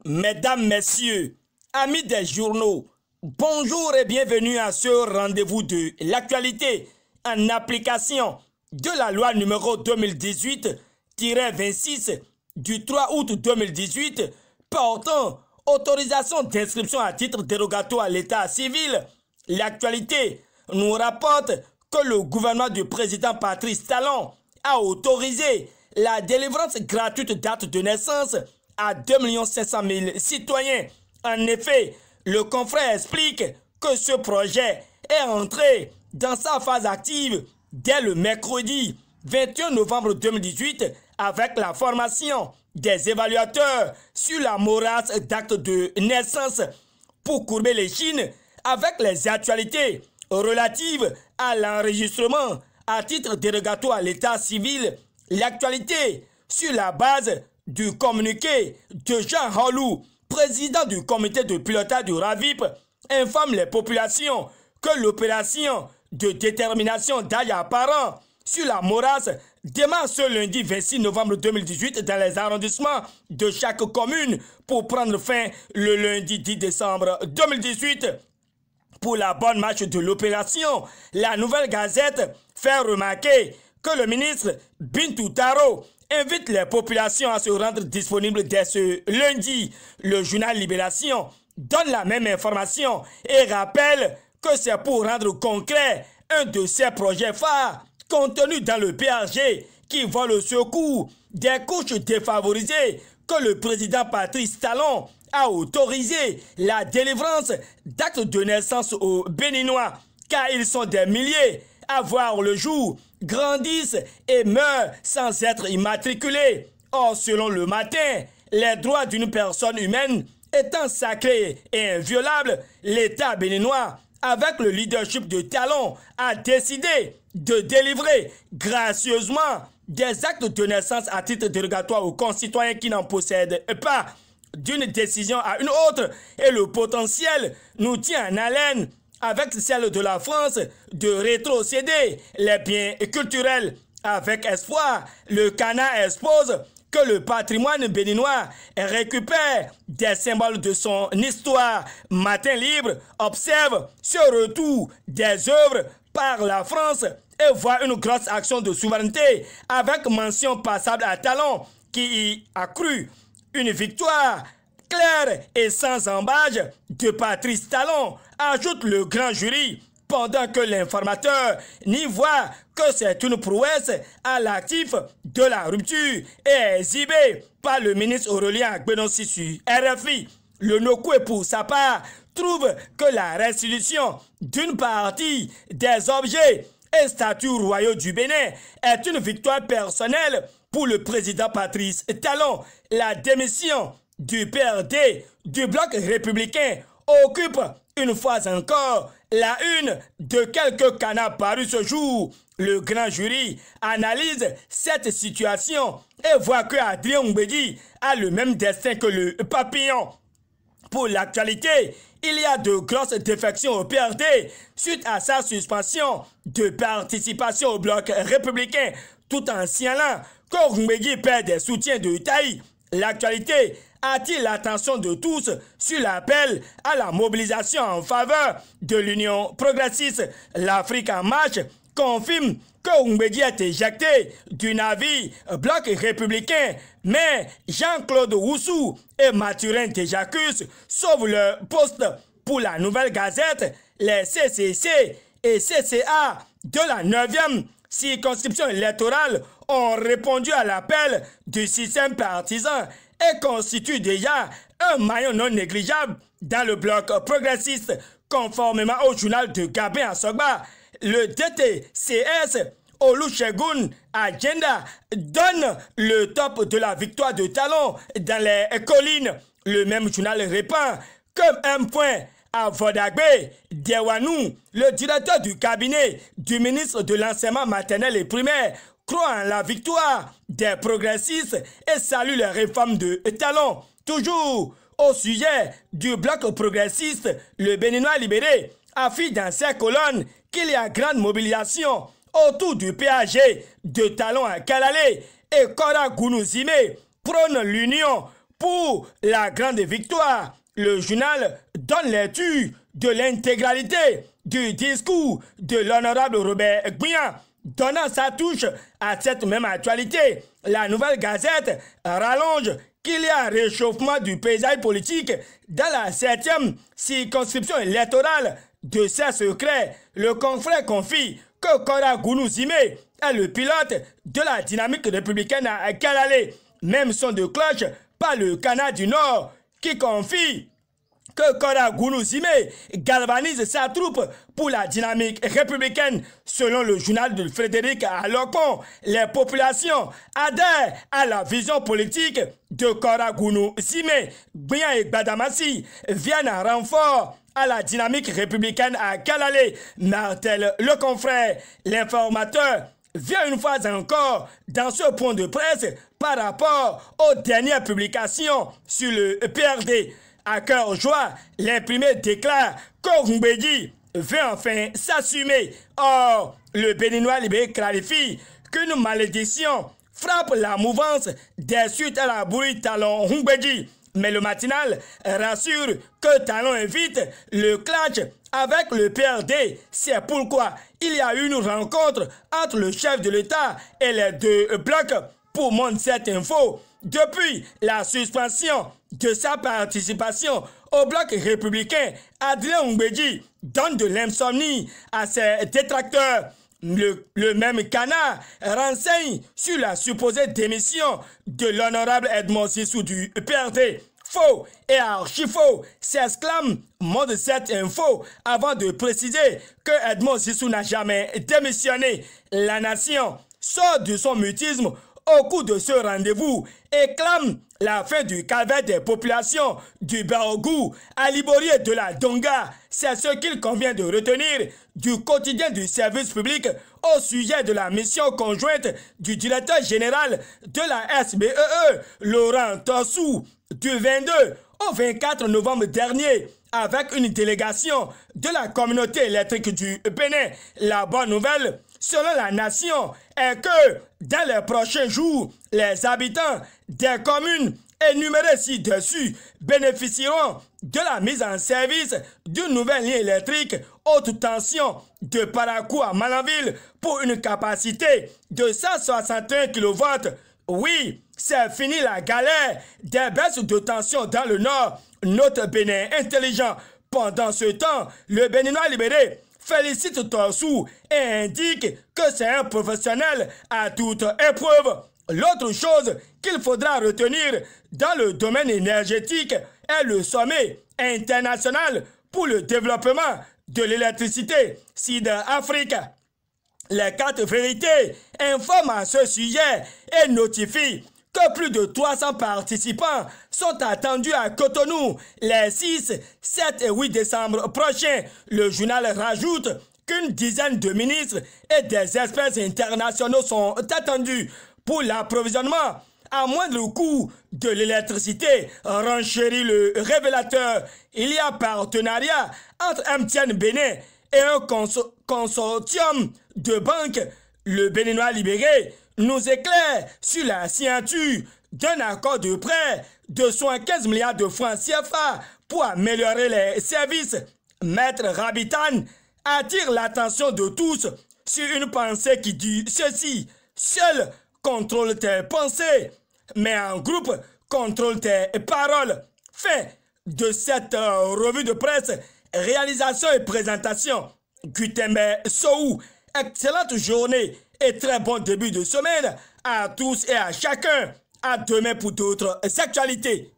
Mesdames, Messieurs, amis des journaux, bonjour et bienvenue à ce rendez-vous de l'actualité en application de la loi numéro 2018-26 du 3 août 2018 portant autorisation d'inscription à titre dérogatoire à l'état civil. L'actualité nous rapporte que le gouvernement du président Patrice Talon a autorisé la délivrance gratuite d'actes de naissance à 2 500 000 citoyens. En effet, le confrère explique que ce projet est entré dans sa phase active dès le mercredi 21 novembre 2018 avec la formation des évaluateurs sur la morasse d'actes de naissance pour courber les chines avec les actualités relatives à l'enregistrement à titre dérogatoire à l'état civil. L'actualité sur la base du communiqué de Jean Halou, président du comité de pilotage du RAVIP, informe les populations que l'opération de détermination d'âge apparent sur la morasse démarre ce lundi 26 novembre 2018 dans les arrondissements de chaque commune pour prendre fin le lundi 10 décembre 2018. Pour la bonne marche de l'opération, la Nouvelle Gazette fait remarquer que le ministre Bintou Taro invite les populations à se rendre disponibles dès ce lundi. Le journal Libération donne la même information et rappelle que c'est pour rendre concret un de ses projets phares contenus dans le PRG qui va le secours des couches défavorisées que le président Patrice Talon a autorisé la délivrance d'actes de naissance aux Béninois, car ils sont des milliers à voir le jour, grandissent et meurent sans être immatriculés. Or, selon Le Matin, les droits d'une personne humaine étant sacrés et inviolables, l'État béninois, avec le leadership de Talon, a décidé de délivrer gracieusement des actes de naissance à titre dérogatoire aux concitoyens qui n'en possèdent pas. D'une décision à une autre, et le potentiel nous tient en haleine avec celle de la France de rétrocéder les biens culturels. Avec espoir, le CANA expose que le patrimoine béninois récupère des symboles de son histoire. Matin Libre observe ce retour des œuvres par la France et voit une grosse action de souveraineté avec mention passable à Talon qui y a cru. Une victoire claire et sans embâche de Patrice Talon, ajoute le grand jury, pendant que l'informateur n'y voit que c'est une prouesse à l'actif de la rupture et exhibée par le ministre Aurélien Agbenossi sur RFI. Le Nokoué, pour sa part, trouve que la restitution d'une partie des objets et statuts royaux du Bénin est une victoire personnelle pour le président Patrice Talon. La démission du PRD du bloc républicain occupe une fois encore la une de quelques canards parus ce jour. Le grand jury analyse cette situation et voit que Adrien Mbedi a le même destin que le papillon. Pour l'actualité, il y a de grosses défections au PRD suite à sa suspension de participation au bloc républicain, tout en signalant que Mbedi perd des soutiens de Taï. L'actualité attire l'attention de tous sur l'appel à la mobilisation en faveur de l'Union progressiste. L'Afrique en marche confirme que Mbedi est éjecté du navire bloc républicain, mais Jean-Claude Oussou et Mathurin Tejakus sauvent leur poste. Pour la Nouvelle Gazette, les CCC et CCA de la 9e circonscription électorale ont répondu à l'appel du système partisan et constituent déjà un maillon non négligeable dans le bloc progressiste. Conformément au journal de Gabin Assogba, le DTCS Olusegun Agenda donne le top de la victoire de Talon dans les collines. Le même journal répand comme un point à Vodagbe Dewanou, le directeur du cabinet du ministre de l'enseignement maternel et primaire, croit en la victoire des progressistes et salue les réformes de Talon. Toujours au sujet du bloc progressiste, le Béninois libéré affirme dans ses colonnes qu'il y a grande mobilisation autour du PAG de Talon à Kalalé et Kora Gounouzime prône l'union Pour la grande victoire, le journal donne lecture de l'intégralité du discours de l'honorable Robert Guian, donnant sa touche à cette même actualité. La Nouvelle Gazette rallonge qu'il y a un réchauffement du paysage politique dans la 7e circonscription électorale. De ses secrets, le confrère confie que Kora Gounou Zime est le pilote de la dynamique républicaine à Kalale. Même son de cloche par le Canada du Nord qui confie que Kora Gounou Zime galvanise sa troupe pour la dynamique républicaine. Selon le journal de Frédéric Alocon, les populations adhèrent à la vision politique de Kora Gounou Zime. Guian et Gbadamassi viennent en renfort à la dynamique républicaine à Kalale, martèle le confrère. L'informateur vient une fois encore dans ce point de presse par rapport aux dernières publications sur le PRD. À cœur joie, l'imprimé déclare que Rumbedi veut enfin s'assumer. Or, le Béninois libéré clarifie qu'une malédiction frappe la mouvance des suites à la bruit Talon Rumbedi. Mais le matinal rassure que Talon invite le clash avec le PRD. C'est pourquoi il y a eu une rencontre entre le chef de l'État et les deux blocs. Pour montrer cette info, depuis la suspension de sa participation au bloc républicain, Adrien Rumbedi donne de l'insomnie à ses détracteurs. Le même canard renseigne sur la supposée démission de l'honorable Edmond Sissou du PRD. Faux et archi-faux, s'exclame montre cette info avant de préciser que Edmond Sissou n'a jamais démissionné. La nation sort de son mutisme au cours de ce rendez-vous et clame la fin du calvaire des populations du Barogou, à Libori et de la Donga. C'est ce qu'il convient de retenir du quotidien du service public au sujet de la mission conjointe du directeur général de la SBEE, Laurent Tossou, du 22 au 24 novembre dernier, avec une délégation de la communauté électrique du Bénin. La bonne nouvelle, selon la nation, est que dans les prochains jours, les habitants des communes énumérées ci-dessus bénéficieront de la mise en service d'une nouvelle ligne électrique haute tension de Parakou à Malanville pour une capacité de 161 kV. Oui, c'est fini la galère des baisses de tension dans le nord. Notre Bénin intelligent. Pendant ce temps, le Béninois libéré félicite Tossou et indique que c'est un professionnel à toute épreuve. L'autre chose qu'il faudra retenir dans le domaine énergétique est le sommet international pour le développement de l'électricité Sud-Afrique. Les 4 vérités informent à ce sujet et notifient que plus de 300 participants sont attendus à Cotonou les 6, 7 et 8 décembre prochains. Le journal rajoute qu'une dizaine de ministres et des experts internationaux sont attendus pour l'approvisionnement à moindre coût de l'électricité, renchérit le révélateur. Il y a partenariat entre MTN Bénin et un consortium de banques. Le Béninois libéré nous éclaire sur la signature d'un accord de prêt de 75 milliards de francs CFA pour améliorer les services. Maître Rabitan attire l'attention de tous sur une pensée qui dit ceci: seul contrôle tes pensées, mais en groupe contrôle tes paroles. Fin de cette revue de presse. Réalisation et présentation, Gutembe Soou. Excellente journée et très bon début de semaine à tous et à chacun. À demain pour d'autres actualités.